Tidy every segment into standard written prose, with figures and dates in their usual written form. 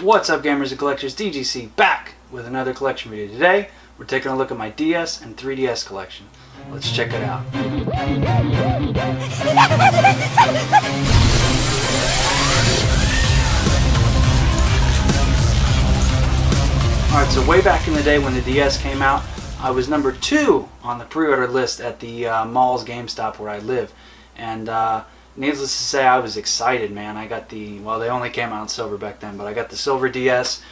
What's up, gamers and collectors? DGC back with another collection video. Today we're taking a look at my DS and 3DS collection. Let's check it out. Alright, so way back in the day when the DS came out, I was number 2 on the pre-order list at the mall's GameStop where I live. And needless to say, I was excited, man. I got the, well, they only came out in silver back then, but I got the silver DS.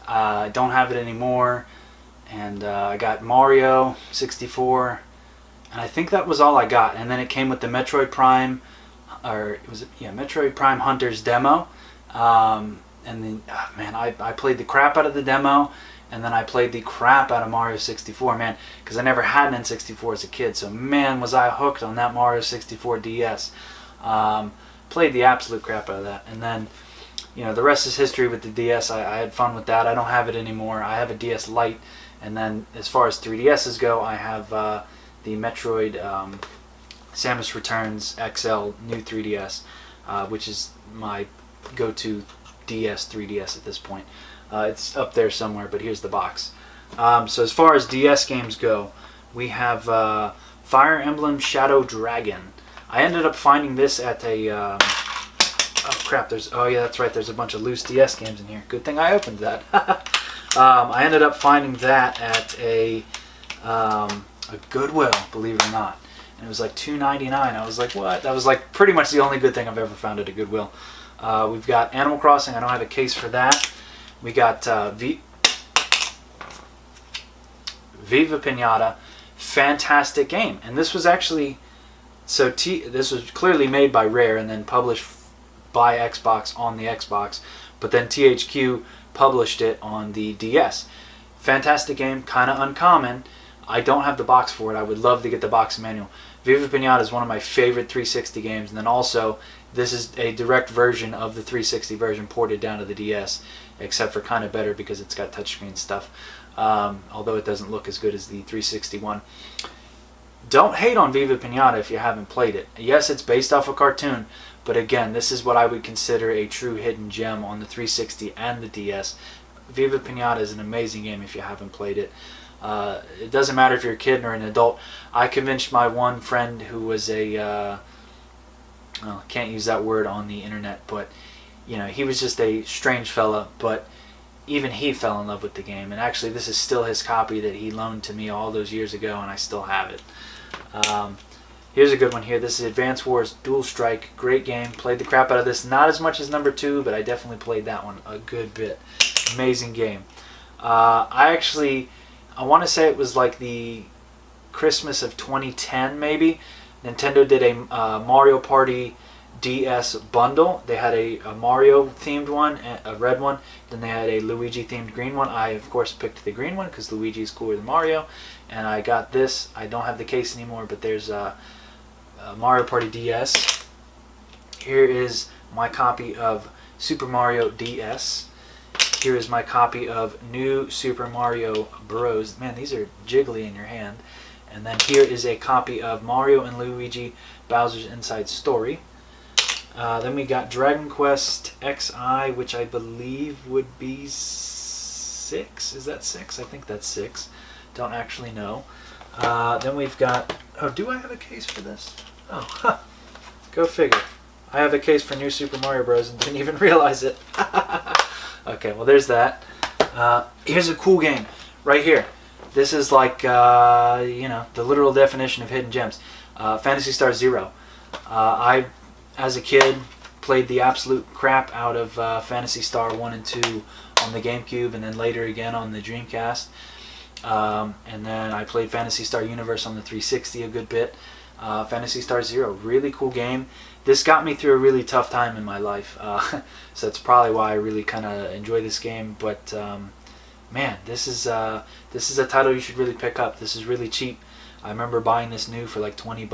I don't have it anymore. And I got Mario 64. And I think that was all I got. And then it came with the Metroid Prime, or was it, yeah, Metroid Prime Hunters demo. And then, man, I played the crap out of the demo. And then I played the crap out of Mario 64, man, because I never had an N64 as a kid. So, man, was I hooked on that Mario 64 DS. Played the absolute crap out of that. And then, you know, the rest is history with the DS. I had fun with that. I don't have it anymore. I have a DS Lite. And then as far as 3DSs go, I have the Metroid Samus Returns XL new 3DS, which is my go-to DS 3DS at this point. It's up there somewhere, but here's the box. So as far as DS games go, we have Fire Emblem Shadow Dragon. I ended up finding this at a... oh crap, oh yeah, that's right, there's a bunch of loose DS games in here. Good thing I opened that. I ended up finding that at a Goodwill, believe it or not. And it was like $2.99. I was like, what? That was like pretty much the only good thing I've ever found at a Goodwill. We've got Animal Crossing. I don't have a case for that. We got Viva Pinata. Fantastic game. And this was actually... So this was clearly made by Rare and then published by Xbox on the Xbox. But then THQ published it on the DS. Fantastic game. Kind of uncommon. I don't have the box for it. I would love to get the box manual. Viva Pinata is one of my favorite 360 games. And then also, this is a direct version of the 360 version ported down to the DS. Except for kind of better because it's got touchscreen stuff. Although it doesn't look as good as the 360 one. Don't hate on Viva Pinata if you haven't played it. Yes, it's based off a cartoon. But again, this is what I would consider a true hidden gem on the 360 and the DS. Viva Pinata is an amazing game if you haven't played it. It doesn't matter if you're a kid or an adult. I convinced my one friend who was a... well, can't use that word on the internet, but... You know, he was just a strange fella, but even he fell in love with the game. And actually, this is still his copy that he loaned to me all those years ago, and I still have it. Here's a good one here. This is Advance Wars Dual Strike. Great game. Played the crap out of this. Not as much as number 2, but I definitely played that one a good bit. Amazing game. I want to say it was like the Christmas of 2010, maybe. Nintendo did a Mario Party DS bundle. They had a Mario themed one, a red one, then they had a Luigi themed green one. I of course picked the green one because Luigi is cooler than Mario, and I got this. I don't have the case anymore, but there's a Mario Party DS. Here is my copy of Super Mario DS. Here is my copy of New Super Mario Bros. Man, these are jiggly in your hand. And then here is a copy of Mario and Luigi Bowser's Inside Story. Then we got Dragon Quest XI, which I believe would be 6. Is that 6? I think that's 6. Don't actually know. Then we've got... Oh, do I have a case for this? Oh, huh. Go figure. I have a case for New Super Mario Bros. And didn't even realize it. Okay, well, there's that. Here's a cool game right here. This is like, you know, the literal definition of hidden gems. Phantasy Star Zero. As a kid, played the absolute crap out of Phantasy Star 1 and 2 on the GameCube, and then later again on the Dreamcast. And then I played Phantasy Star Universe on the 360 a good bit. Phantasy Star Zero, really cool game. This got me through a really tough time in my life, so that's probably why I really kind of enjoy this game. But man, this is a title you should really pick up. This is really cheap. I remember buying this new for like $20,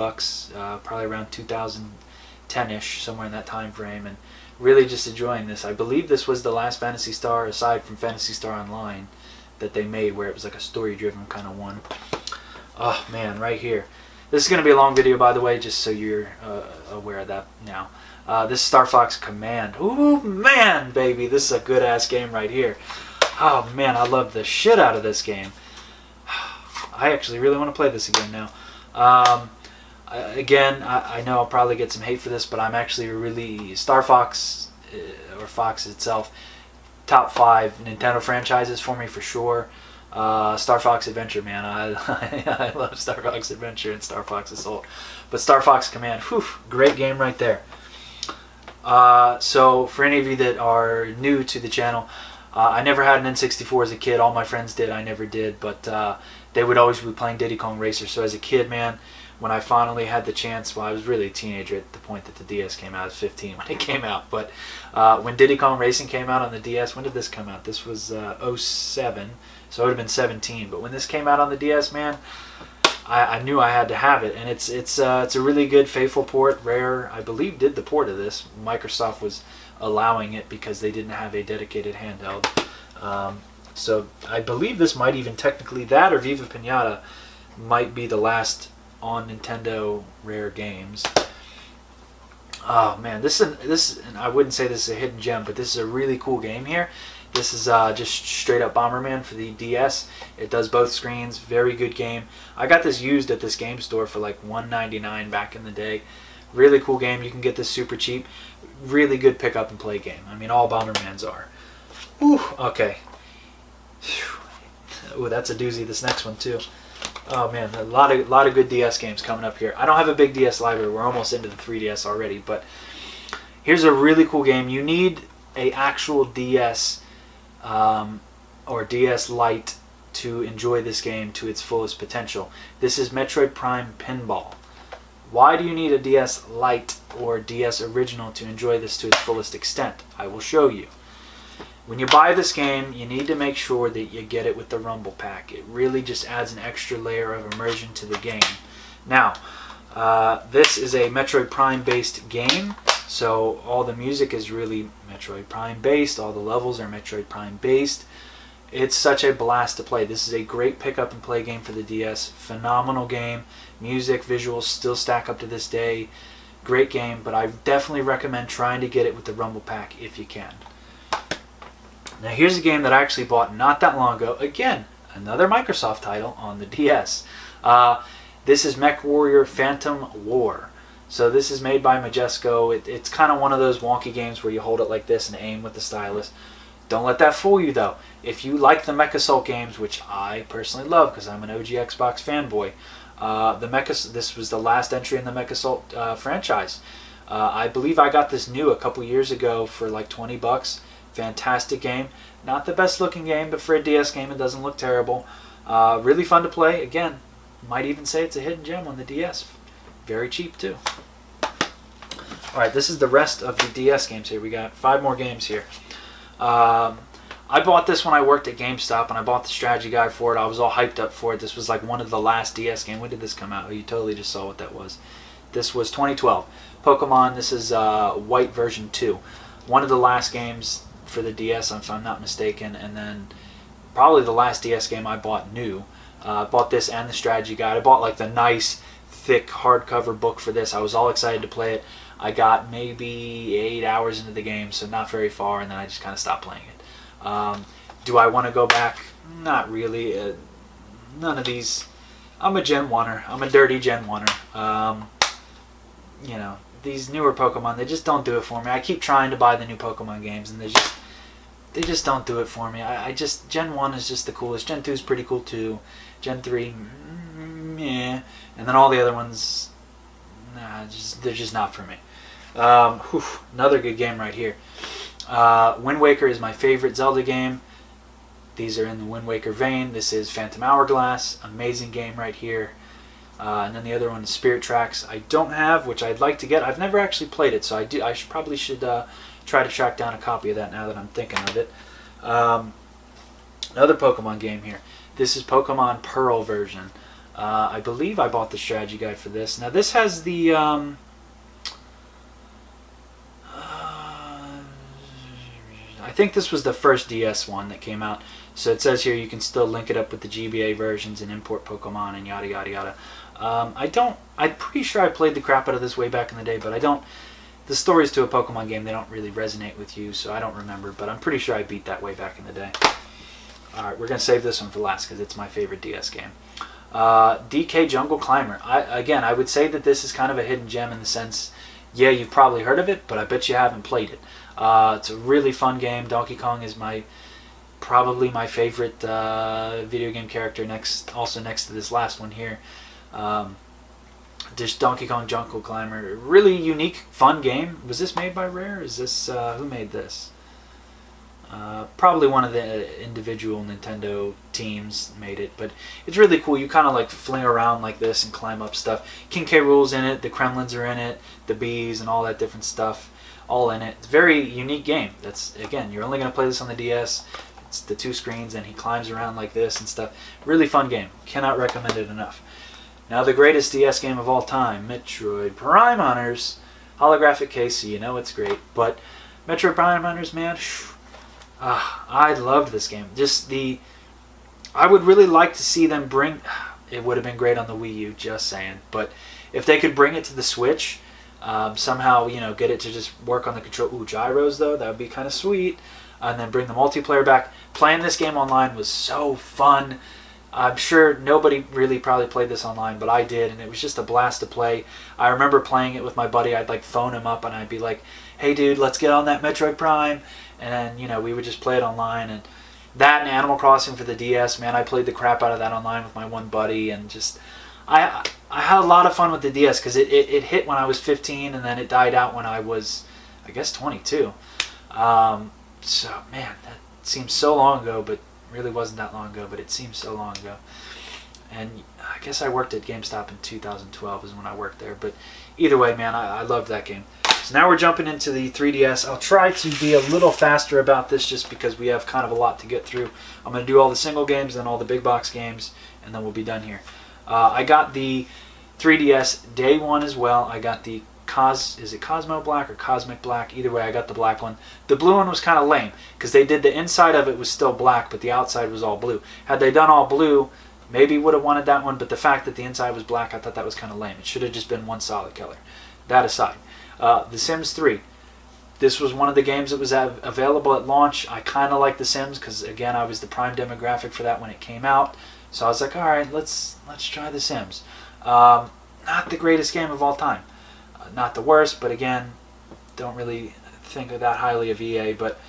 probably around 2010-ish, somewhere in that time frame, and really just enjoying this. I believe this was the last Phantasy Star, aside from Phantasy Star Online, that they made, where it was like a story-driven kind of one. Oh man, right here. This is going to be a long video, by the way, just so you're aware of that now. This is Star Fox Command. Ooh, man, baby. This is a good-ass game right here. Oh, man, I love the shit out of this game. I actually really want to play this again now. I know I'll probably get some hate for this, but I'm actually really Star Fox, or Fox itself, top 5 Nintendo franchises for me for sure. Star Fox Adventure, man. I love Star Fox Adventure and Star Fox Assault. But Star Fox Command, whew, great game right there. So for any of you that are new to the channel, I never had an N64 as a kid. All my friends did. I never did. But they would always be playing Diddy Kong Racers. So as a kid, man, when I finally had the chance, well, I was really a teenager at the point that the DS came out. I was 15 when it came out. But when Diddy Kong Racing came out on the DS, when did this come out? This was 07, so I would have been 17. But when this came out on the DS, man, I knew I had to have it. And it's a really good, faithful port. Rare, I believe, did the port of this. Microsoft was allowing it because they didn't have a dedicated handheld. So I believe this might even technically, that or Viva Pinata might be the last on Nintendo Rare games. Oh man, this and I wouldn't say this is a hidden gem, but this is a really cool game here. This is just straight up Bomberman for the DS. It does both screens. Very good game. I got this used at this game store for like $1.99 back in the day. Really cool game. You can get this super cheap. Really good pick up and play game. I mean, all Bombermans are. Whew, okay. Ooh, that's a doozy. This next one too. Oh man, a lot of good DS games coming up here. I don't have a big DS library. We're almost into the 3DS already, but here's a really cool game. You need a actual DS or DS Lite to enjoy this game to its fullest potential. This is Metroid Prime Pinball. Why do you need a DS Lite or DS Original to enjoy this to its fullest extent? I will show you. When you buy this game, you need to make sure that you get it with the Rumble Pack. It really just adds an extra layer of immersion to the game. Now, this is a Metroid Prime based game, so all the music is really Metroid Prime based, all the levels are Metroid Prime based. It's such a blast to play. This is a great pick up and play game for the DS. Phenomenal game. Music, visuals still stack up to this day. Great game, but I definitely recommend trying to get it with the Rumble Pack if you can. Now here's a game that I actually bought not that long ago. Again, another Microsoft title on the DS. This is MechWarrior Phantom War. So this is made by Majesco. It's kind of one of those wonky games where you hold it like this and aim with the stylus. Don't let that fool you though. If you like the Mech Assault games, which I personally love because I'm an OG Xbox fanboy, this was the last entry in the Mech Assault franchise. I believe I got this new a couple years ago for like $20. Fantastic game. Not the best looking game, but for a DS game it doesn't look terrible. Really fun to play. Again, might even say it's a hidden gem on the DS. Very cheap too. Alright, this is the rest of the DS games here. We got 5 more games here. I bought this when I worked at GameStop, and I bought the strategy guide for it. I was all hyped up for it. This was like one of the last DS games. When did this come out? Oh, you totally just saw what that was. This was 2012. Pokemon, this is White version 2. One of the last games for the DS, if I'm not mistaken, and then probably the last DS game I bought new. I bought this and the strategy guide. I bought like the nice, thick hardcover book for this. I was all excited to play it. I got maybe 8 hours into the game, so not very far, and then I just kind of stopped playing it. Do I want to go back? Not really. None of these. I'm a Gen 1er. I'm a dirty Gen 1er. You know, these newer Pokemon, they just don't do it for me. I keep trying to buy the new Pokemon games, and they just don't do it for me. I just, Gen 1 is just the coolest. Gen 2 is pretty cool too. Gen 3, yeah. And then all the other ones, nah, they're just not for me. Another good game right here. Wind Waker is my favorite Zelda game. These are in the Wind Waker vein. This is Phantom Hourglass. Amazing game right here. And then the other one is Spirit Tracks. I don't have, which I'd like to get. I've never actually played it, so I probably should try to track down a copy of that now that I'm thinking of it. Another Pokemon game here. This is Pokemon Pearl version. I believe I bought the strategy guide for this. Now this has the I think this was the first DS one that came out. So it says here you can still link it up with the GBA versions and import Pokemon and yada yada yada. I'm pretty sure I played the crap out of this way back in the day, but I don't the stories to a Pokemon game, they don't really resonate with you, so I don't remember, but I'm pretty sure I beat that way back in the day. Alright, we're going to save this one for last because it's my favorite DS game. DK Jungle Climber. I would say that this is kind of a hidden gem in the sense, yeah, you've probably heard of it, but I bet you haven't played it. It's a really fun game. Donkey Kong is probably my favorite video game character, next to this last one here. Just Donkey Kong Jungle Climber. Really unique, fun game. Was this made by Rare? Is this who made this? Probably one of the individual Nintendo teams made it, but it's really cool. You kind of like fling around like this and climb up stuff. King K. Rool's in it, the Kremlins are in it, the bees and all that different stuff, all in it. It's a very unique game. That's, again, you're only going to play this on the DS. It's the 2 screens, and he climbs around like this and stuff. Really fun game. Cannot recommend it enough. Now the greatest DS game of all time, Metroid Prime Hunters. Holographic case, so you know it's great. But Metroid Prime Hunters, man, I loved this game. I would really like to see them bring. It would have been great on the Wii U, just saying. But if they could bring it to the Switch, somehow, get it to just work on the control. Ooh, gyros though, that would be kind of sweet. And then bring the multiplayer back. Playing this game online was so fun. I'm sure nobody really probably played this online, but I did, and it was just a blast to play. I remember playing it with my buddy. I'd like phone him up, and I'd be like, "Hey, dude, let's get on that Metroid Prime." And we would just play it online. And that and Animal Crossing for the DS, man, I played the crap out of that online with my one buddy. And just, I had a lot of fun with the DS because it hit when I was 15, and then it died out when I was, I guess, 22. So, man, that seems so long ago, but really wasn't that long ago, but it seems so long ago. And I guess I worked at GameStop in 2012 is when I worked there. But either way, man, I loved that game. So now we're jumping into the 3DS. I'll try to be a little faster about this just because we have kind of a lot to get through. I'm going to do all the single games, then all the big box games, and then we'll be done here. I got the 3DS day one as well. I got the is it Cosmo Black or Cosmic Black? Either way, I got the black one. The blue one was kind of lame because they did the inside of it was still black, but the outside was all blue. Had they done all blue, maybe would have wanted that one, but the fact that the inside was black, I thought that was kind of lame. It should have just been one solid color. That aside. The Sims 3. This was one of the games that was available at launch. I kind of like The Sims because, again, I was the prime demographic for that when it came out. So I was like, all right, let's try The Sims. Not the greatest game of all time. Not the worst, but again, don't really think of that highly of EA, but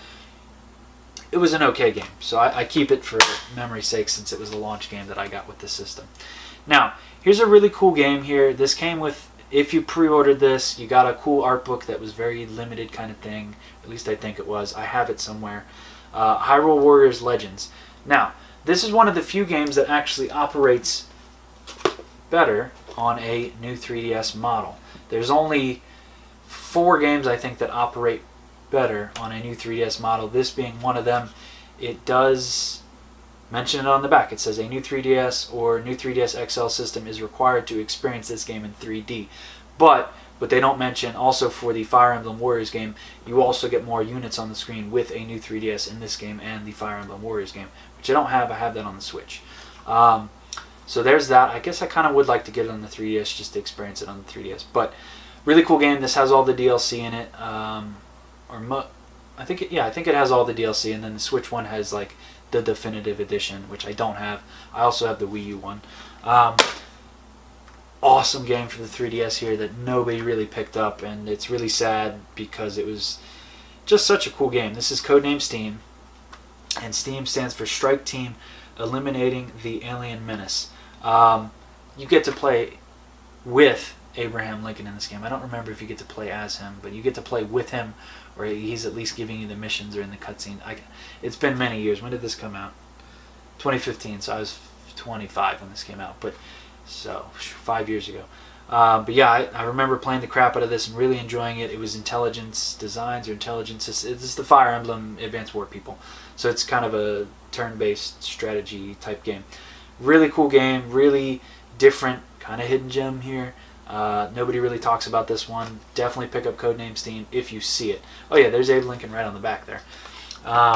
it was an okay game. So I keep it for memory's sake since it was the launch game that I got with this system. Now, here's a really cool game here. This came with, if you pre-ordered this, you got a cool art book that was very limited kind of thing. At least I think it was. I have it somewhere. Hyrule Warriors Legends. Now, this is one of the few games that actually operates better on a new 3DS model. There's only 4 games, I think, that operate better on a new 3DS model, this being one of them. It does mention it on the back. It says a new 3DS or new 3DS XL system is required to experience this game in 3D. But what they don't mention, also for the Fire Emblem Warriors game, you also get more units on the screen with a new 3DS in this game and the Fire Emblem Warriors game, which I don't have. I have that on the Switch. So there's that. I guess I kind of would like to get it on the 3DS just to experience it on the 3DS. But really cool game. This has all the DLC in it. I think it has all the DLC, and then the Switch one has like the definitive edition, which I don't have. I also have the Wii U one. Awesome game for the 3DS here that nobody really picked up, and it's really sad because it was just such a cool game. This is codenamed Steam, and Steam stands for Strike Team Eliminating the Alien Menace. You get to play with Abraham Lincoln in this game. I don't remember if you get to play as him, but you get to play with him, or he's at least giving you the missions or in the cutscene. It's been many years. When did this come out? 2015, so I was 25 when this came out, but so 5 years ago. But yeah, I remember playing the crap out of this and really enjoying it. It was Intelligence Designs or Intelligence. It's the Fire Emblem Advanced War people, so it's kind of a turn-based strategy type game. Really cool game, really different, kind of hidden gem here. Nobody really talks about this one. Definitely pick up Codename Steam if you see it. Oh yeah, there's Abe Lincoln right on the back there. Now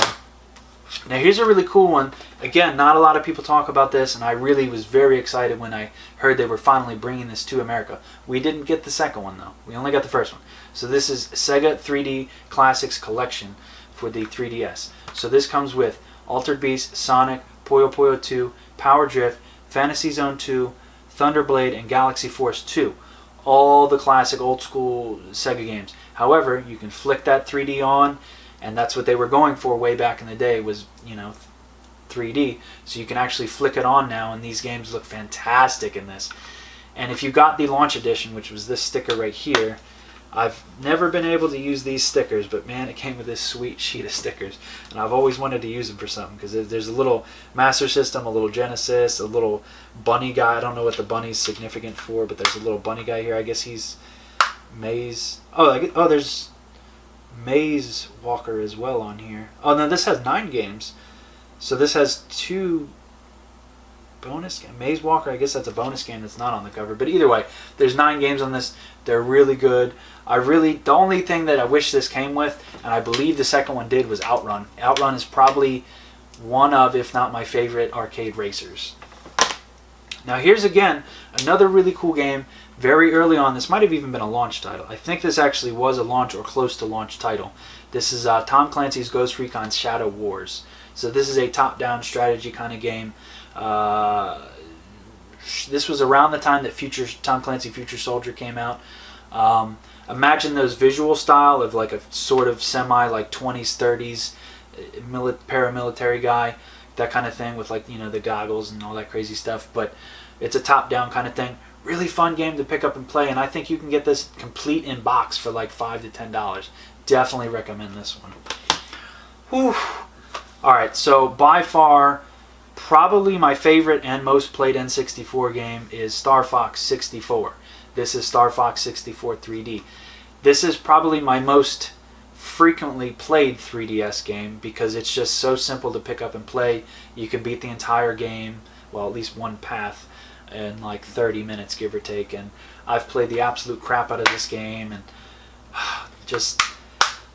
here's a really cool one. Again, not a lot of people talk about this, and I really was very excited when I heard they were finally bringing this to America. We didn't get the second one, though. We only got the first one. So this is Sega 3D Classics Collection for the 3DS. So this comes with Altered Beast, Sonic, Puyo Puyo 2, Power Drift, Fantasy Zone 2, Thunderblade, and Galaxy Force 2. All the classic old school Sega games. However, you can flick that 3D on, and that's what they were going for way back in the day was, 3D. So you can actually flick it on now, and these games look fantastic in this. And if you got the launch edition, which was this sticker right here, I've never been able to use these stickers, but man, it came with this sweet sheet of stickers, and I've always wanted to use them for something, because there's a little Master System, a little Genesis, a little bunny guy. I don't know what the bunny's significant for, but there's a little bunny guy here. I guess he's Maze. Oh, there's Maze Walker as well on here. Oh, no, this has 9 games. So this has 2 bonus games. Maze Walker, I guess that's a bonus game that's not on the cover. But either way, there's 9 games on this. They're really good. The only thing that I wish this came with, and I believe the second one did, was Outrun. Outrun is probably one of, if not my favorite, arcade racers. Now here's again another really cool game. Very early on, this might have even been a launch title. I think this actually was a launch or close to launch title. This is Tom Clancy's Ghost Recon Shadow Wars. So this is a top-down strategy kind of game. This was around the time that Tom Clancy Future Soldier came out. Imagine those visual style of like a sort of semi like 20s, 30s paramilitary guy, that kind of thing with like the goggles and all that crazy stuff. But it's a top-down kind of thing. Really fun game to pick up and play, and I think you can get this complete in box for like $5 to $10. Definitely recommend this one. Whew. Alright, so by far, probably my favorite and most played N64 game is Star Fox 64. This is Star Fox 64 3D. This is probably my most frequently played 3DS game because it's just so simple to pick up and play. You can beat the entire game, well, at least one path, in like 30 minutes, give or take. And I've played the absolute crap out of this game, and just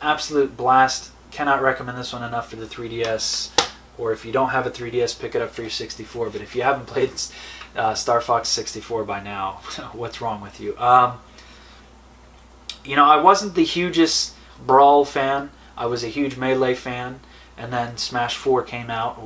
absolute blast. Cannot recommend this one enough for the 3DS, or if you don't have a 3DS, pick it up for your 64. But if you haven't played Star Fox 64 by now, what's wrong with you? I wasn't the hugest Brawl fan. I was a huge Melee fan, and then Smash 4 came out, it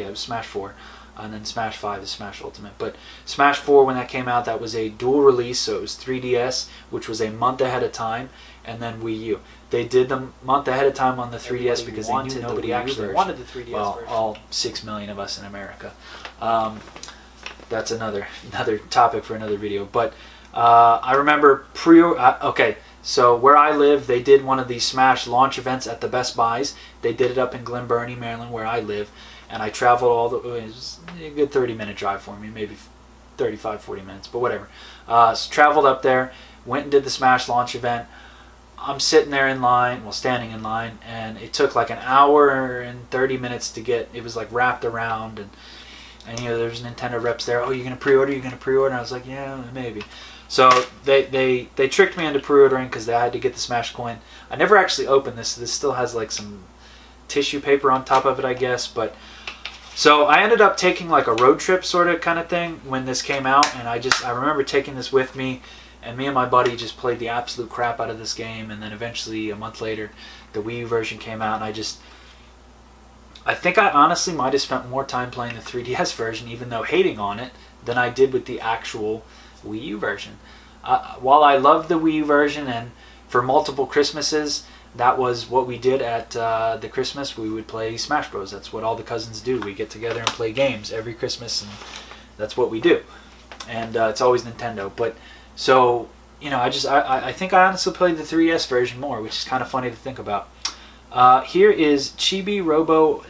was Smash 4, and then Smash 5 is Smash Ultimate. But Smash 4, when that came out, that was a dual release, so it was 3DS, which was a month ahead of time, and then Wii U. They did the month ahead of time on the 3DS because they knew nobody actually wanted the 3DS version. All 6 million of us in America. That's another topic for another video. But I remember so where I live, they did one of these Smash launch events at the Best Buys. They did it up in Glen Burnie, Maryland, where I live. And I traveled it was a good 30-minute drive for me, maybe 35, 40 minutes, but whatever. So traveled up there, went and did the Smash launch event. I'm sitting there in line, standing in line, and it took like an hour and 30 minutes to get, it was like wrapped around, and there's Nintendo reps there. Oh, you're going to pre-order? And I was like, yeah, maybe. So they tricked me into pre-ordering because they had to get the Smash coin. I never actually opened this. This still has like some tissue paper on top of it, I guess. But so I ended up taking like a road trip sort of kind of thing when this came out, and I remember taking this with me. And me and my buddy just played the absolute crap out of this game, and then eventually, a month later, the Wii U version came out, and I think I honestly might have spent more time playing the 3DS version, even though hating on it, than I did with the actual Wii U version. While I loved the Wii U version, and for multiple Christmases, that was what we did at the Christmas, we would play Smash Bros. That's what all the cousins do. We get together and play games every Christmas, and that's what we do. And it's always Nintendo, but... So, I think I honestly played the 3DS version more, which is kind of funny to think about. Here is Chibi Robo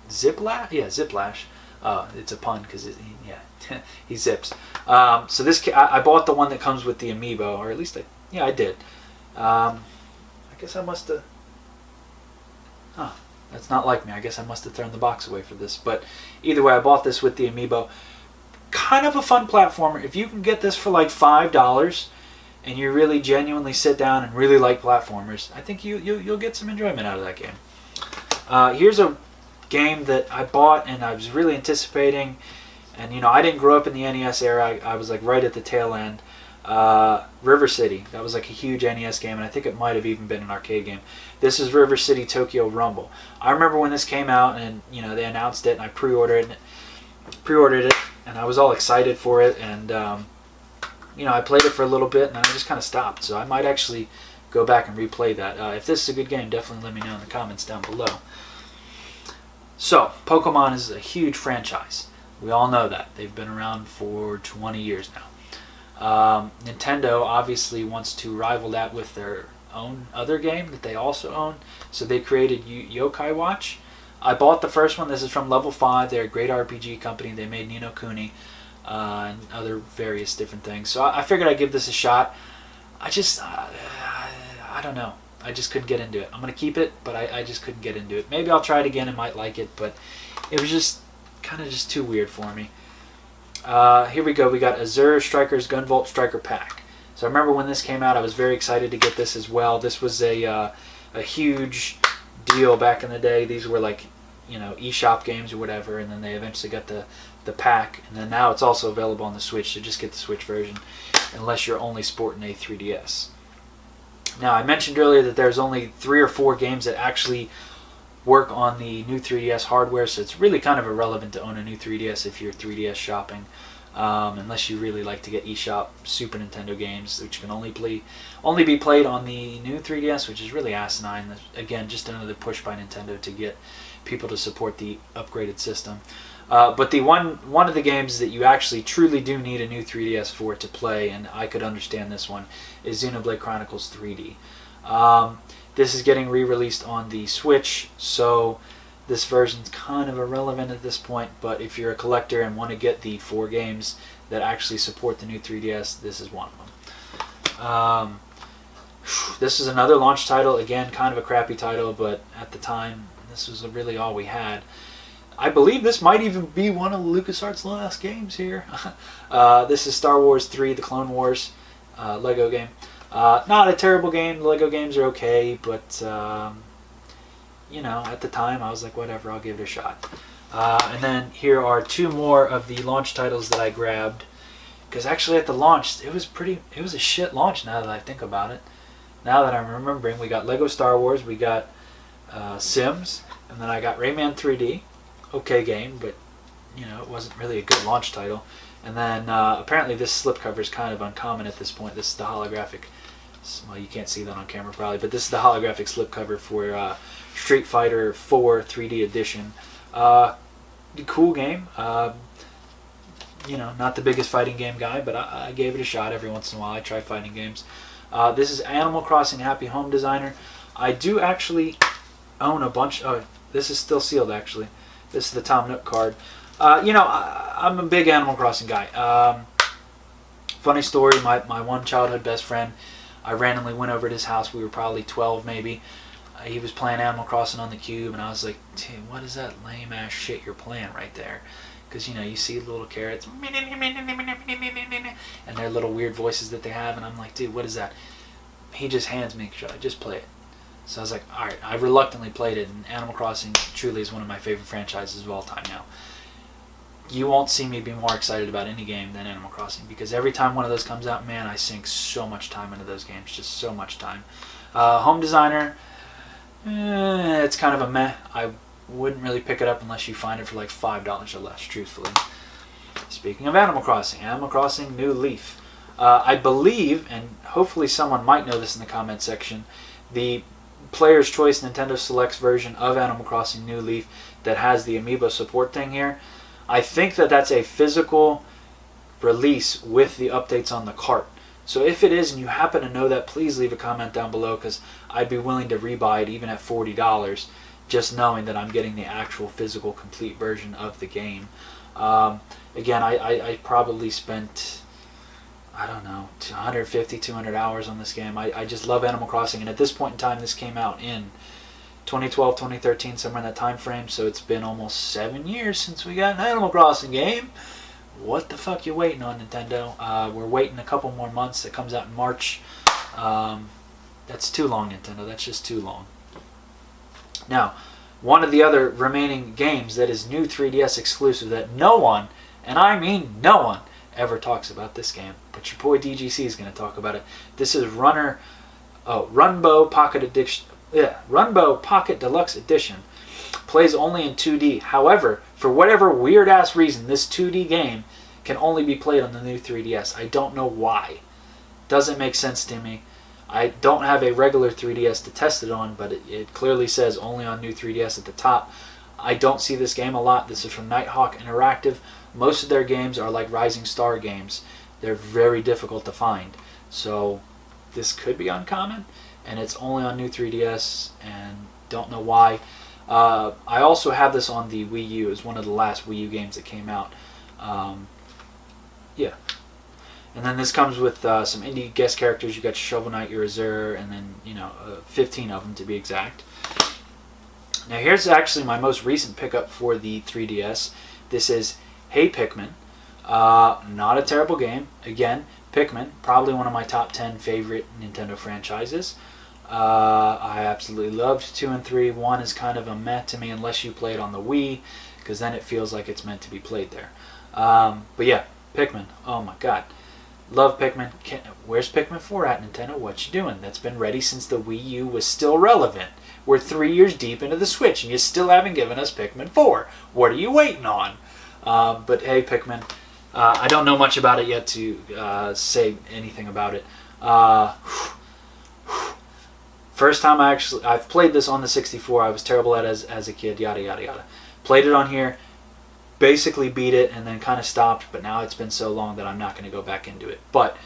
Ziplash? Yeah, Ziplash. It's a pun because, he zips. So this, I bought the one that comes with the amiibo, or at least I did. I guess I must have... that's not like me. I guess I must have thrown the box away for this. But either way, I bought this with the amiibo. Kind of a fun platformer. If you can get this for like $5 and you really genuinely sit down and really like platformers, I think you'll get some enjoyment out of that game. Here's a game that I bought and I was really anticipating. And, you know, I didn't grow up in the NES era. I was like right at the tail end. River City. That was like a huge NES game, and I think it might have even been an arcade game. This is River City Tokyo Rumble. I remember when this came out, and, you know, they announced it, and I pre-ordered it, and I was all excited for it, and, you know, I played it for a little bit, and then I just kind of stopped. So I might actually go back and replay that. If this is a good game, definitely let me know in the comments down below. So, Pokemon is a huge franchise. We all know that. They've been around for 20 years now. Nintendo obviously wants to rival that with their own other game that they also own. So they created Yokai Watch. I bought the first one. This is from Level 5. They're a great RPG company. They made Ni no Kuni and other various different things. So I figured I'd give this a shot. I don't know. I just couldn't get into it. I'm going to keep it, but I just couldn't get into it. Maybe I'll try it again and might like it, but it was just kind of just too weird for me. Here we go. We got Azure Strikers Gunvolt Striker Pack. So I remember when this came out, I was very excited to get this as well. This was a huge deal back in the day. These were like, you know, eShop games or whatever, and then they eventually got the pack, and then now it's also available on the Switch, so just get the Switch version unless you're only sporting a 3DS. Now, I mentioned earlier that there's only 3 or 4 games that actually work on the new 3DS hardware, so it's really kind of irrelevant to own a new 3DS if you're 3DS shopping, unless you really like to get eShop Super Nintendo games, which can only be played on the new 3DS, which is really asinine. Again, just another push by Nintendo to get people to support the upgraded system. But the one of the games that you actually truly do need a new 3DS for to play, and I could understand this one, is Xenoblade Chronicles 3D. This is getting re-released on the Switch, so this version's kind of irrelevant at this point, but if you're a collector and want to get the 4 games that actually support the new 3DS, this is one of them. This is another launch title, again, kind of a crappy title, but at the time, this was really all we had. I believe this might even be one of LucasArts' last games here. This is Star Wars 3, The Clone Wars Lego game. Not a terrible game. The Lego games are okay, but, you know, at the time I was like, whatever, I'll give it a shot. And then here are 2 more of the launch titles that I grabbed. Because actually at the launch, it was a shit launch now that I think about it. Now that I'm remembering, we got Lego Star Wars, we got Sims, and then I got Rayman 3D. Okay game, but you know, it wasn't really a good launch title. And then apparently this slipcover is kind of uncommon at this point. This is the holographic, well, you can't see that on camera probably, but this is the holographic slipcover for Street Fighter 4 3D edition. Cool game. You know, not the biggest fighting game guy, but I gave it a shot every once in a while. I try fighting games. This is Animal Crossing Happy Home Designer. I do actually own a bunch. Oh, this is still sealed actually. This is the Tom Nook card. You know, I'm a big Animal Crossing guy. Funny story, my one childhood best friend, I randomly went over to his house. We were probably 12 maybe. He was playing Animal Crossing on the Cube, and I was like, dude, what is that lame ass shit you're playing right there? Because, you know, you see the little carrots, and their little weird voices that they have, and I'm like, dude, what is that? He just hands me, should I just play it? So I was like, alright, I reluctantly played it, and Animal Crossing truly is one of my favorite franchises of all time now. You won't see me be more excited about any game than Animal Crossing, because every time one of those comes out, man, I sink so much time into those games, just so much time. Home Designer, it's kind of a meh. I wouldn't really pick it up unless you find it for like $5 or less, truthfully. Speaking of Animal Crossing New Leaf. I believe, and hopefully someone might know this in the comment section, the Player's Choice Nintendo Selects version of Animal Crossing New Leaf that has the amiibo support thing here, I think that that's a physical release with the updates on the cart. So if it is and you happen to know that, please leave a comment down below, because I'd be willing to rebuy it even at $40, just knowing that I'm getting the actual physical complete version of the game. Again, I probably spent, I don't know, 150, 200 hours on this game. I just love Animal Crossing, and at this point in time, this came out in 2012, 2013, somewhere in that time frame, so it's been almost 7 years since we got an Animal Crossing game. What the fuck you waiting on, Nintendo? We're waiting a couple more months. It comes out in March. That's too long, Nintendo. That's just too long. Now, one of the other remaining games that is new 3DS exclusive that no one, and I mean no one, ever talks about this game. But your boy DGC is going to talk about it. This is Runbow Pocket Edition. Yeah, Runbow Pocket Deluxe Edition. Plays only in 2D. However, for whatever weird ass reason, this 2D game can only be played on the new 3DS. I don't know why. Doesn't make sense to me. I don't have a regular 3DS to test it on, but it clearly says only on new 3DS at the top. I don't see this game a lot. This is from Nighthawk Interactive. Most of their games are like Rising Star games. They're very difficult to find. So this could be uncommon, and it's only on new 3DS, and don't know why. I also have this on the Wii U. It was one of the last Wii U games that came out. Yeah. And then this comes with some indie guest characters. You got Shovel Knight, your Azure, and then 15 of them to be exact. Now here's actually my most recent pickup for the 3DS. This is Hey Pikmin. Not a terrible game. Again, Pikmin, probably one of my top 10 favorite Nintendo franchises. I absolutely loved 2 and 3. 1 is kind of a meh to me unless you play it on the Wii, because then it feels like it's meant to be played there. But yeah, Pikmin. Oh my god. Love Pikmin. Where's Pikmin 4 at, Nintendo? What you doing? That's been ready since the Wii U was still relevant. We're 3 years deep into the Switch, and you still haven't given us Pikmin 4. What are you waiting on? But hey, Pikmin. I don't know much about it yet to say anything about it. First time I've played this on the 64. I was terrible at it as a kid. Yada yada yada. Played it on here. Basically beat it and then kind of stopped, but now it's been so long that I'm not going to go back into it. But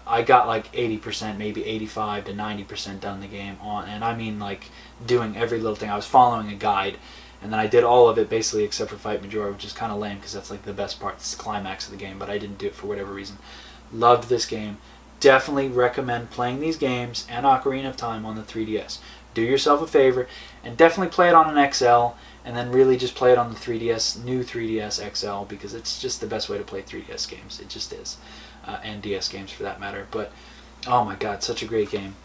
I got like 80%, maybe 85 to 90% done the game on, and I mean like doing every little thing. I was following a guide, and then I did all of it basically except for Fight Majora, which is kind of lame because that's like the best part. It's the climax of the game, but I didn't do it for whatever reason. Loved this game. Definitely recommend playing these games and Ocarina of Time on the 3DS. Do yourself a favor and definitely play it on an XL, and then really just play it on the 3DS, new 3DS XL, because it's just the best way to play 3DS games. It just is. And DS games for that matter. But, oh my god, such a great game.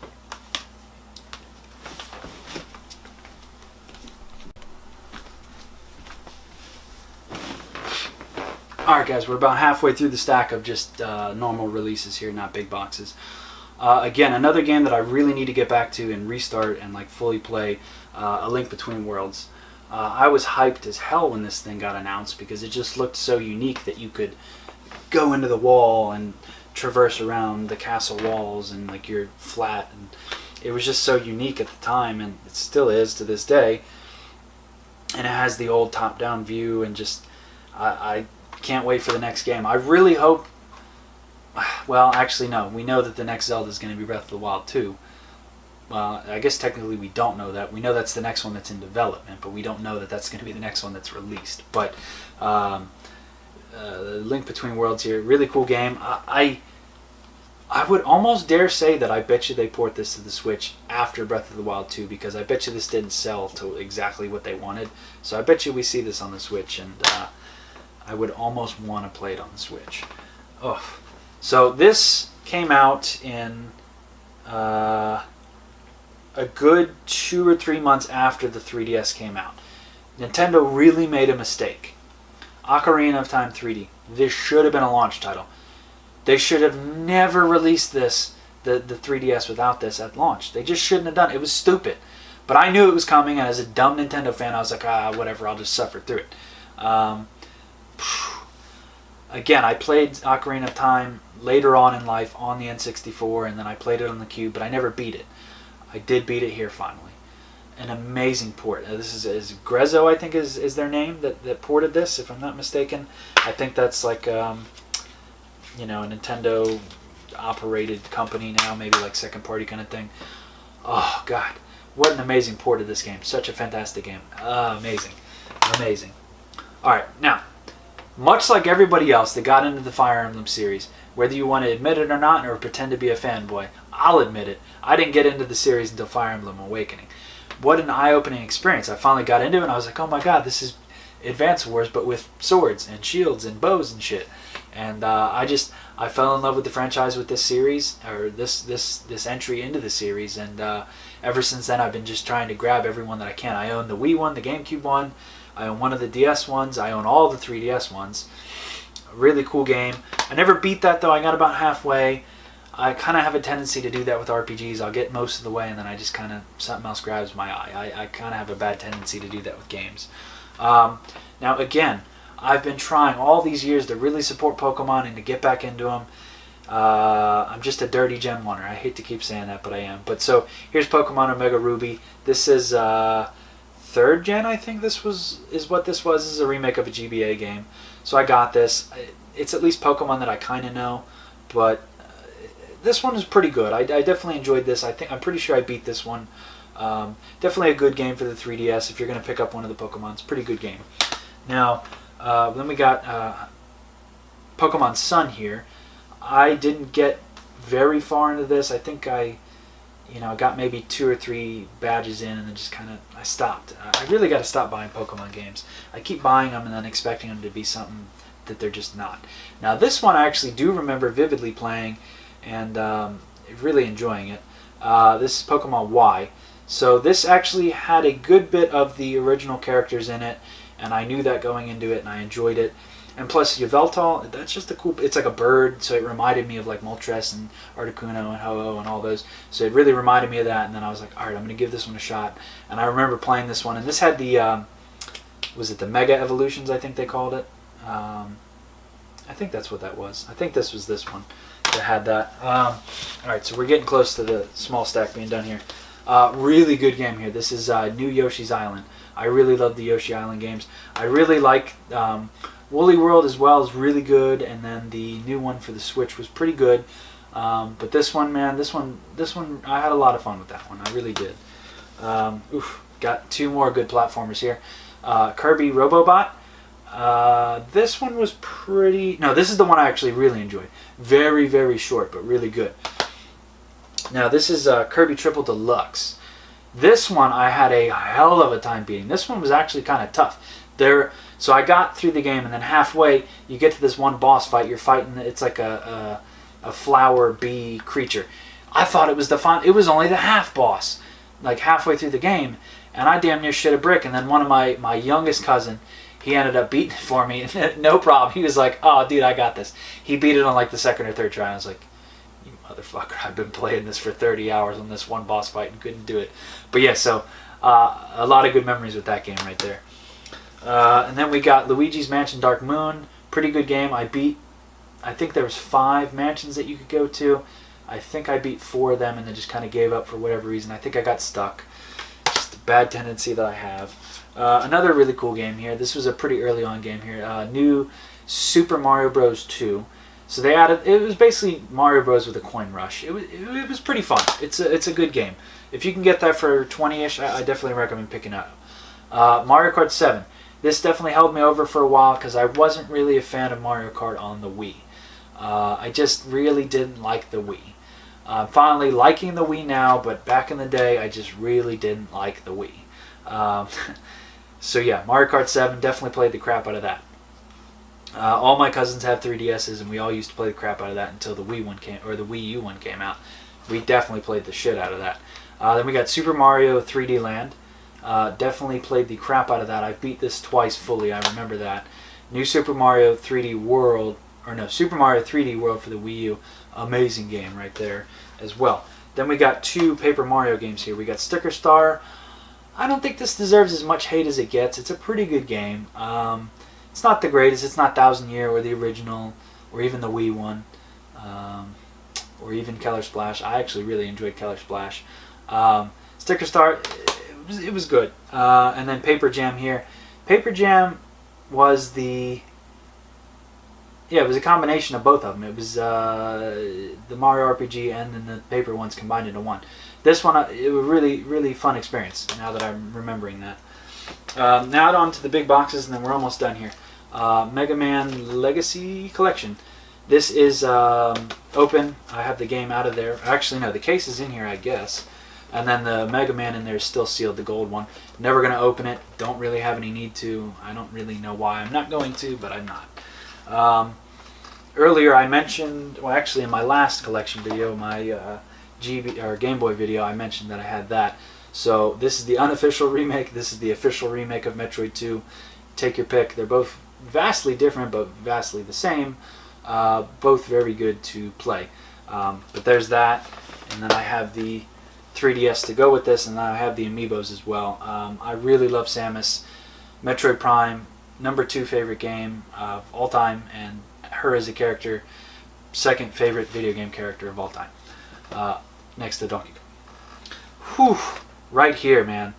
Alright guys, we're about halfway through the stack of just normal releases here, not big boxes. Again, another game that I really need to get back to and restart and like fully play, A Link Between Worlds. I was hyped as hell when this thing got announced because it just looked so unique that you could go into the wall and traverse around the castle walls and like you're flat, and it was just so unique at the time, and it still is to this day. And it has the old top-down view, and just I can't wait for the next game. I really hope. Well, actually, no. We know that the next Zelda is going to be Breath of the Wild 2. Well, I guess technically we don't know that. We know that's the next one that's in development, but we don't know that that's going to be the next one that's released. But Link Between Worlds here, really cool game. I would almost dare say that I bet you they port this to the Switch after Breath of the Wild 2, because I bet you this didn't sell to exactly what they wanted. So I bet you we see this on the Switch, and I would almost want to play it on the Switch. Oh. So this came out in a good 2 or 3 months after the 3DS came out. Nintendo really made a mistake. Ocarina of Time 3D. This should have been a launch title. They should have never released this, the 3DS without this at launch. They just shouldn't have done it. It was stupid. But I knew it was coming, and as a dumb Nintendo fan, I was like, whatever, I'll just suffer through it. Again, I played Ocarina of Time later on in life on the N64, and then I played it on the Cube, but I never beat it. I did beat it here finally. An amazing port. This is Grezzo, I think is their name that ported this, if I'm not mistaken. I think that's like a Nintendo operated company now, maybe like second party kind of thing. Oh god, what an amazing port of this game. Such a fantastic game. Amazing. Alright, now, much like everybody else that got into the Fire Emblem series, whether you want to admit it or not, or pretend to be a fanboy, I'll admit it. I didn't get into the series until Fire Emblem Awakening. What an eye-opening experience. I finally got into it, and I was like, oh my god, this is Advance Wars, but with swords and shields and bows and shit. And I fell in love with the franchise with this series, or this entry into the series, and ever since then, I've been just trying to grab every one that I can. I own the Wii one, the GameCube one. I own one of the DS ones. I own all the 3DS ones. A really cool game. I never beat that, though. I got about halfway. I kind of have a tendency to do that with RPGs. I'll get most of the way, and then I just kind of, something else grabs my eye. I kind of have a bad tendency to do that with games. Now, again, I've been trying all these years to really support Pokemon and to get back into them. I'm just a dirty Gen 1er. I hate to keep saying that, but I am. But so, here's Pokemon Omega Ruby. This is 3rd gen, I think is what this was. This is a remake of a GBA game. So I got this. It's at least Pokemon that I kind of know, but this one is pretty good. I definitely enjoyed this. I'm pretty sure I beat this one. Definitely a good game for the 3DS if you're going to pick up one of the Pokemon. It's a pretty good game. Now, then we got Pokemon Sun here. I didn't get very far into this. I think I got maybe 2 or 3 badges in and then just kind of, I stopped. I really got to stop buying Pokemon games. I keep buying them and then expecting them to be something that they're just not. Now, this one I actually do remember vividly playing and really enjoying it. This is Pokemon Y. So this actually had a good bit of the original characters in it, and I knew that going into it, and I enjoyed it. And plus, Yveltal, that's just a cool, it's like a bird, so it reminded me of like Moltres and Articuno and Ho-Oh and all those. So it really reminded me of that, and then I was like, alright, I'm going to give this one a shot. And I remember playing this one, and this had the, was it the Mega Evolutions, I think they called it? I think that's what that was. I think this was this one that had that. Alright, so we're getting close to the small stack being done here. Really good game here. This is New Yoshi's Island. I really love the Yoshi Island games. I really like Woolly World as well is really good, and then the new one for the Switch was pretty good. But this one, man, this one, I had a lot of fun with that one. I really did. Got 2 more good platformers here. Kirby Robobot. This one was pretty... No, this is the one I actually really enjoyed. Very, very short, but really good. Now, this is Kirby Triple Deluxe. This one I had a hell of a time beating. This one was actually kind of tough. So I got through the game, and then halfway, you get to this one boss fight. You're fighting, it's like a flower bee creature. I thought it was it was only the half boss, like halfway through the game, and I damn near shit a brick. And then one of my youngest cousin, he ended up beating it for me, and no problem. He was like, "Oh, dude, I got this." He beat it on like the 2nd or 3rd try. I was like, "You motherfucker! I've been playing this for 30 hours on this one boss fight and couldn't do it." But yeah, so a lot of good memories with that game right there. And then we got Luigi's Mansion Dark Moon. Pretty good game. I think there was 5 mansions that you could go to. I think I beat 4 of them and then just kind of gave up for whatever reason. I think I got stuck. Just a bad tendency that I have. Another really cool game here. This was a pretty early on game here. New Super Mario Bros. 2. So they added, it was basically Mario Bros. With a coin rush. It was pretty fun. It's a good game. If you can get that for 20-ish, I definitely recommend picking it up. Mario Kart 7. This definitely held me over for a while because I wasn't really a fan of Mario Kart on the Wii. I just really didn't like the Wii. I'm finally liking the Wii now, but back in the day, I just really didn't like the Wii. So yeah, Mario Kart 7, definitely played the crap out of that. All my cousins have 3DSs, and we all used to play the crap out of that until the Wii one came, or the Wii U one came out. We definitely played the shit out of that. Then we got Super Mario 3D Land. Definitely played the crap out of that. I've beat this twice fully, I remember that. New Super Mario 3D World, Super Mario 3D World for the Wii U. Amazing game right there as well. Then we got 2 Paper Mario games here. We got Sticker Star. I don't think this deserves as much hate as it gets. It's a pretty good game. It's not the greatest. It's not Thousand Year or the original or even the Wii one. Or even Keller Splash. I actually really enjoyed Keller Splash. Sticker Star, it was good. And then Paper Jam here. Paper Jam was it was a combination of both of them. It was the Mario RPG and then the paper ones combined into one. This one, it was really, really fun experience, now that I'm remembering that. Now on to the big boxes, and then we're almost done here. Mega Man Legacy Collection. This is open. I have the game out of there. Actually, no, the case is in here, I guess. And then the Mega Man in there is still sealed, the gold one. Never going to open it. Don't really have any need to. I don't really know why I'm not going to, but I'm not. Earlier I mentioned, well actually in my last collection video, my Game Boy video, I mentioned that I had that. So this is the unofficial remake. This is the official remake of Metroid 2. Take your pick. They're both vastly different, but vastly the same. Both very good to play. But there's that, and then I have the 3DS to go with this, and then I have the Amiibos as well. I really love Samus. Metroid Prime, #2 favorite game of all time, and her as a character, second favorite video game character of all time. Next to Donkey Kong. Whew, right here, man.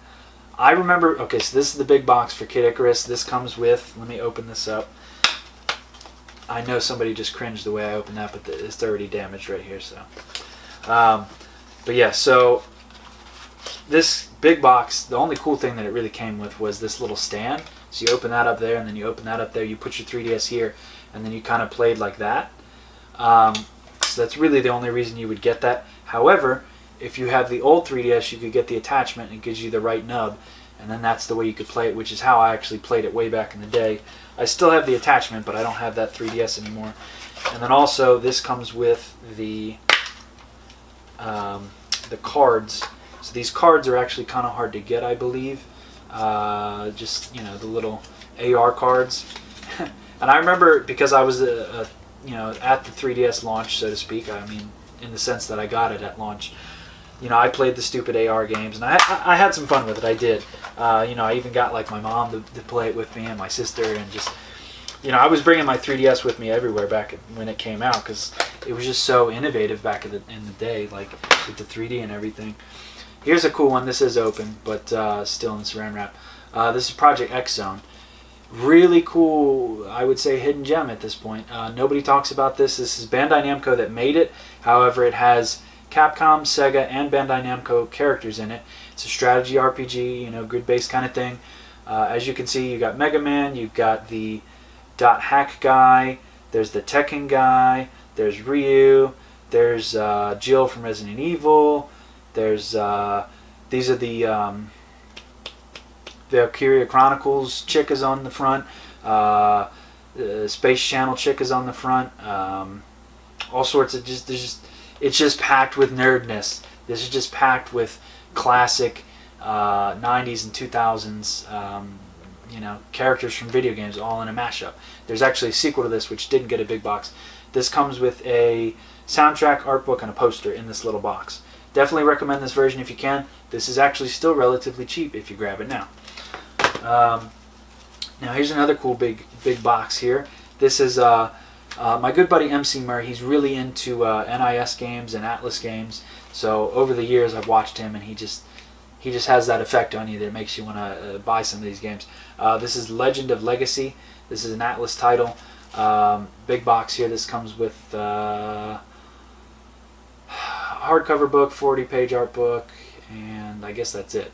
I remember, okay, so this is the big box for Kid Icarus. This comes with, let me open this up. I know somebody just cringed the way I opened that, but it's already damaged right here, so. But yeah, so this big box, the only cool thing that it really came with was this little stand. So you open that up there, and then you open that up there, you put your 3DS here, and then you kind of played like that. So that's really the only reason you would get that. However, if you have the old 3DS, you could get the attachment, and it gives you the right nub, and then that's the way you could play it, which is how I actually played it way back in the day. I still have the attachment, but I don't have that 3DS anymore. And then also, this comes with the cards. So these cards are actually kind of hard to get, I believe. Just, you know, the little AR cards. And I remember, because I was you know, at the 3DS launch, so to speak. I mean, in the sense that I got it at launch. You know, I played the stupid AR games, and I had some fun with it. I did. You know, I even got like my mom to play it with me, and my sister, and just, you know, I was bringing my 3DS with me everywhere back when it came out, because it was just so innovative back in the day, like with the 3D and everything. Here's a cool one. This is open, but still in saran wrap. This is Project X Zone. Really cool, I would say, hidden gem at this point. Nobody talks about this. This is Bandai Namco that made it. However, it has Capcom, Sega, and Bandai Namco characters in it. It's a strategy RPG, you know, grid-based kind of thing. As you can see, you got Mega Man, you've got the Dot Hack guy, there's the Tekken guy, there's Ryu, there's Jill from Resident Evil, there's these are the Valkyria Chronicles chick is on the front, Space Channel chick is on the front, all sorts of it's just packed with nerdness. This is just packed with classic 90s and 2000s you know, characters from video games all in a mashup. There's actually a sequel to this which didn't get a big box. This comes with a soundtrack, art book, and a poster in this little box. Definitely recommend this version if you can. This is actually still relatively cheap if you grab it now. Now here's another cool big box here. This is my good buddy MC Murray. He's really into NIS games and Atlas games. So over the years I've watched him, and he just has that effect on you that makes you want to buy some of these games. This is Legend of Legacy. This is an Atlas title. Big box here. This comes with hardcover book, 40-page art book, and I guess that's it.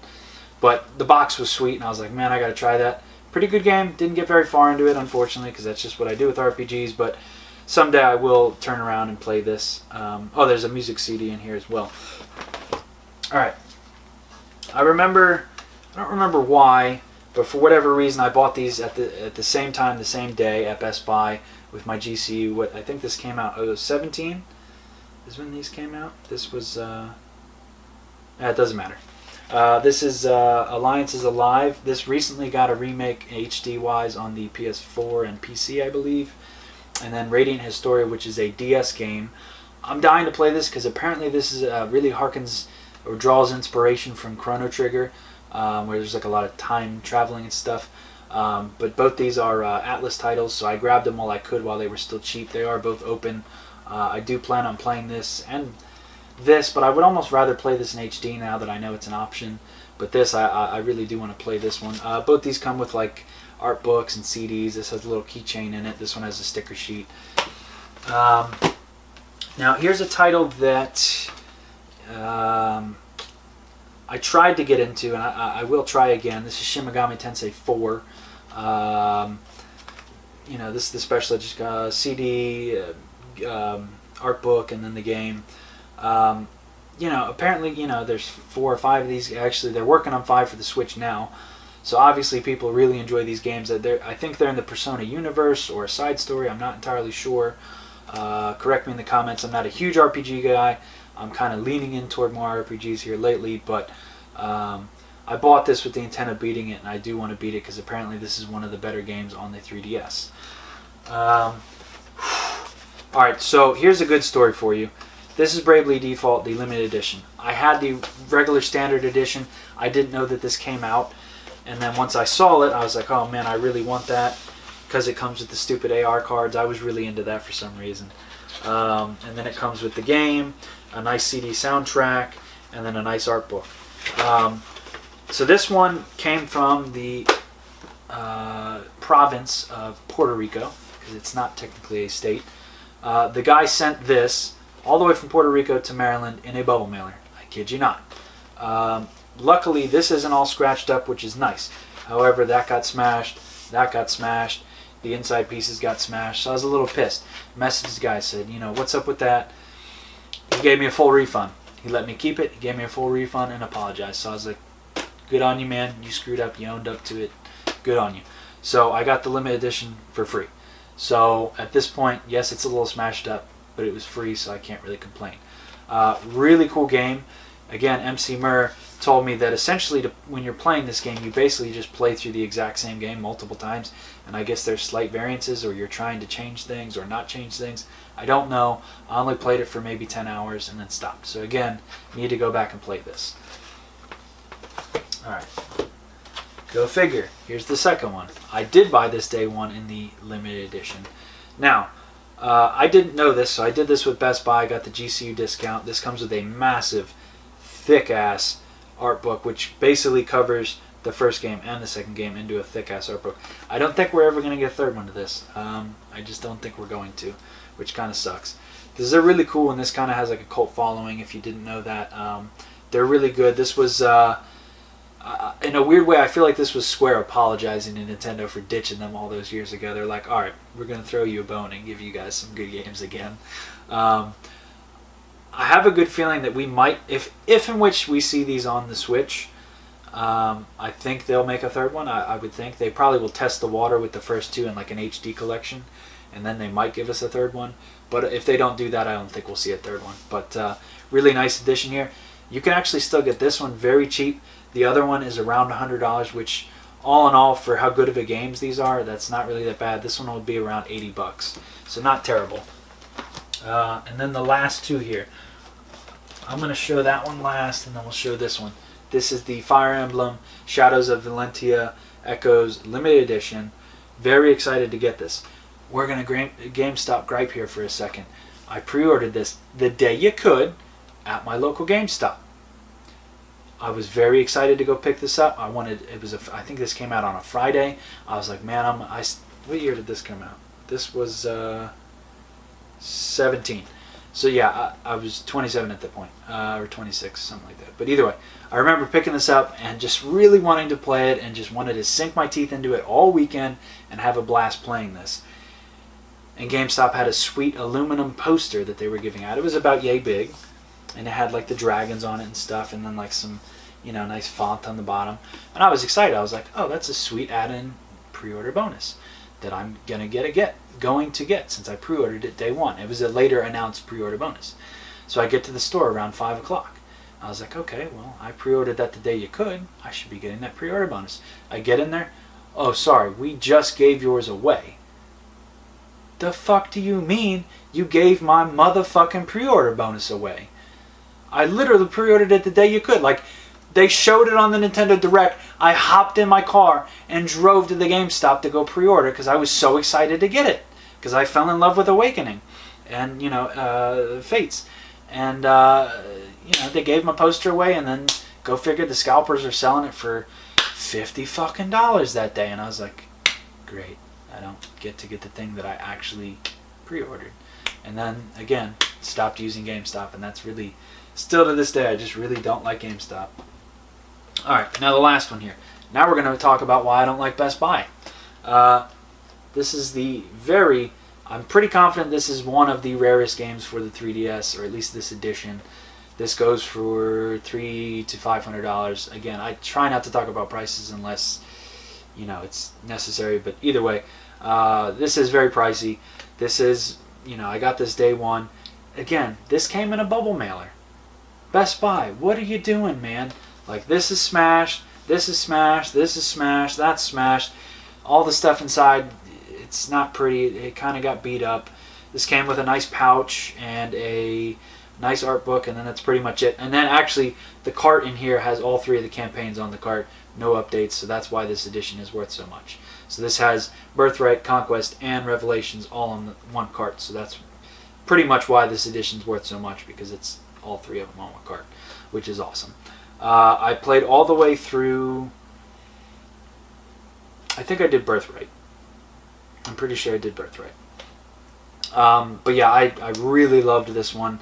But the box was sweet, and I was like, man, I got to try that. Pretty good game. Didn't get very far into it, unfortunately, because that's just what I do with RPGs, but someday I will turn around and play this. Oh, there's a music CD in here as well. Alright. I don't remember why, but for whatever reason I bought these at the same time, the same day at Best Buy with my GCU. I think this came out, 17 is when these came out. This was, it doesn't matter. This is Alliance is Alive. This recently got a remake HD-wise on the PS4 and PC, I believe. And then Radiant Historia, which is a DS game. I'm dying to play this because apparently this is really harkens or draws inspiration from Chrono Trigger, where there's like a lot of time traveling and stuff. But both these are Atlas titles, so I grabbed them while I could while they were still cheap. They are both open. I do plan on playing this and this, but I would almost rather play this in HD now that I know it's an option. But this, I really do want to play this one. Both these come with like art books and CDs. This has a little keychain in it. This one has a sticker sheet. Now here's a title that I tried to get into, and I will try again. This is Shin Megami Tensei 4. You know, this is the special edition CD, art book, and then the game. You know, apparently, you know, there's 4 or 5 of these. Actually, they're working on 5 for the Switch now. So obviously, people really enjoy these games. I think they're in the Persona universe or a side story. I'm not entirely sure. Correct me in the comments. I'm not a huge RPG guy. I'm kind of leaning in toward more RPGs here lately, but I bought this with the intent of beating it, and I do want to beat it because apparently this is one of the better games on the 3DS. Alright, so here's a good story for you. This is Bravely Default, the limited edition. I had the regular standard edition. I didn't know that this came out. And then once I saw it, I was like, oh man, I really want that. Because it comes with the stupid AR cards. I was really into that for some reason. And then it comes with the game, a nice CD soundtrack, and then a nice art book. So this one came from the province of Puerto Rico, because it's not technically a state. The guy sent this all the way from Puerto Rico to Maryland in a bubble mailer. I kid you not. Luckily, this isn't all scratched up, which is nice. However, that got smashed, the inside pieces got smashed, so I was a little pissed. Messaged the guy, said, you know, what's up with that? He gave me a full refund. He let me keep it, he gave me a full refund and apologized. So I was like, good on you, man. You screwed up, you owned up to it. Good on you. So I got the limited edition for free. So at this point, yes, it's a little smashed up, but it was free, so I can't really complain. Really cool game. Again, MC Murr told me that essentially when you're playing this game, you basically just play through the exact same game multiple times, and I guess there's slight variances, or you're trying to change things or not change things. I don't know. I only played it for maybe 10 hours and then stopped. So again, need to go back and play this. Alright. Go figure. Here's the second one. I did buy this day one in the limited edition. Now, I didn't know this, so I did this with Best Buy. I got the GCU discount. This comes with a massive, thick-ass art book, which basically covers the first game and the second game into a thick-ass art book. I don't think we're ever going to get a third one to this. I just don't think we're going to, which kind of sucks. This is really cool, and this kind of has like a cult following, if you didn't know that. They're really good. This was... in a weird way, I feel like this was Square apologizing to Nintendo for ditching them all those years ago. They're like, alright, we're going to throw you a bone and give you guys some good games again. I have a good feeling that we might, if in which we see these on the Switch, I think they'll make a third one. I would think. They probably will test the water with the first two in like an HD collection, and then they might give us a third one. But if they don't do that, I don't think we'll see a third one. But really nice addition here. You can actually still get this one very cheap. The other one is around $100, which all in all, for how good of a games these are, that's not really that bad. This one would be around $80, so not terrible. And then the last two here. I'm going to show that one last, and then we'll show this one. This is the Fire Emblem Shadows of Valentia Echoes Limited Edition. Very excited to get this. We're going to GameStop gripe here for a second. I pre-ordered this the day you could at my local GameStop. I was very excited to go pick this up. I think this came out on a Friday. I was like, man, what year did this come out? This was 17. So yeah, I was 27 at that point, or 26, something like that. But either way, I remember picking this up and just really wanting to play it, and just wanted to sink my teeth into it all weekend and have a blast playing this. And GameStop had a sweet aluminum poster that they were giving out. It was about yay big, and it had like the dragons on it and stuff, and then like some, nice font on the bottom. And I was excited. I was like, oh, that's a sweet add-in pre-order bonus that I'm going to get since I pre-ordered it day one. It was a later announced pre-order bonus. So I get to the store around 5 o'clock. I was like, okay, well, I pre-ordered that the day you could. I should be getting that pre-order bonus. I get in there. Oh, sorry, we just gave yours away. The fuck do you mean you gave my motherfucking pre-order bonus away? I literally pre-ordered it the day you could. Like, they showed it on the Nintendo Direct. I hopped in my car and drove to the GameStop to go pre-order because I was so excited to get it. Because I fell in love with Awakening and, Fates. And, they gave my poster away, and then go figure, the scalpers are selling it for $50 fucking that day. And I was like, great. I don't get to get the thing that I actually pre-ordered. And then, again, stopped using GameStop, and that's really... Still to this day, I just really don't like GameStop. Alright, now the last one here. Now we're going to talk about why I don't like Best Buy. This is I'm pretty confident this is one of the rarest games for the 3DS, or at least this edition. This goes for $300 to $500. Again, I try not to talk about prices unless, it's necessary. But either way, this is very pricey. This is, I got this day one. Again, this came in a bubble mailer. Best Buy, what are you doing, man? Like, this is smashed, this is smashed, this is smashed, that's smashed. All the stuff inside, it's not pretty. It kind of got beat up. This came with a nice pouch and a nice art book, and then that's pretty much it. And then actually, the cart in here has all 3 of the campaigns on the cart. No updates, so that's why this edition is worth so much. So this has Birthright, Conquest, and Revelations all on the one cart. So that's pretty much why this edition is worth so much, because it's all 3 of them on one cart, which is awesome. I played all the way through. I think I did Birthright. I'm pretty sure I did Birthright. But yeah, I really loved this one.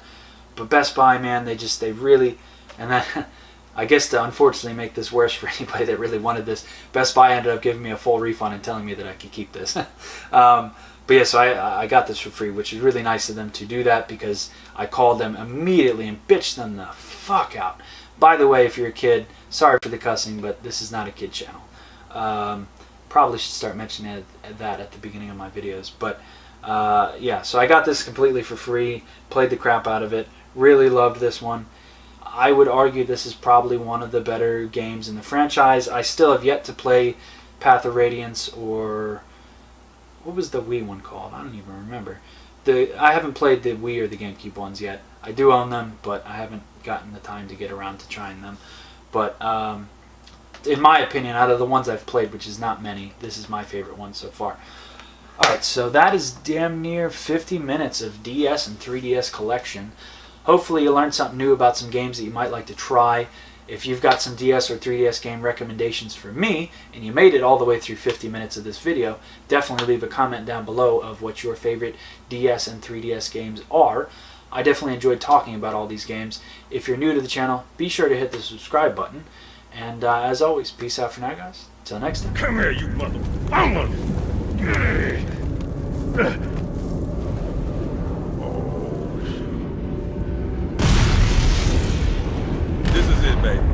But Best Buy, man, they really, and then I guess to unfortunately make this worse for anybody that really wanted this, Best Buy ended up giving me a full refund and telling me that I could keep this. But yeah, so I got this for free, which is really nice of them to do that, because I called them immediately and bitched them the fuck out. By the way, if you're a kid, sorry for the cussing, but this is not a kid channel. Probably should start mentioning that at the beginning of my videos. But yeah, so I got this completely for free, played the crap out of it, really loved this one. I would argue this is probably one of the better games in the franchise. I still have yet to play Path of Radiance, or what was the Wii one called? I don't even remember. I haven't played the Wii or the GameCube ones yet. I do own them, but I haven't gotten the time to get around to trying them. But in my opinion, out of the ones I've played, which is not many, this is my favorite one so far. Alright, so that is damn near 50 minutes of DS and 3DS collection. Hopefully you learned something new about some games that you might like to try. If you've got some DS or 3DS game recommendations for me, and you made it all the way through 50 minutes of this video, definitely leave a comment down below of what your favorite DS and 3DS games are. I definitely enjoyed talking about all these games. If you're new to the channel, be sure to hit the subscribe button. And as always, peace out for now, guys. Till next time. Come here, you motherfucker! This is it, baby.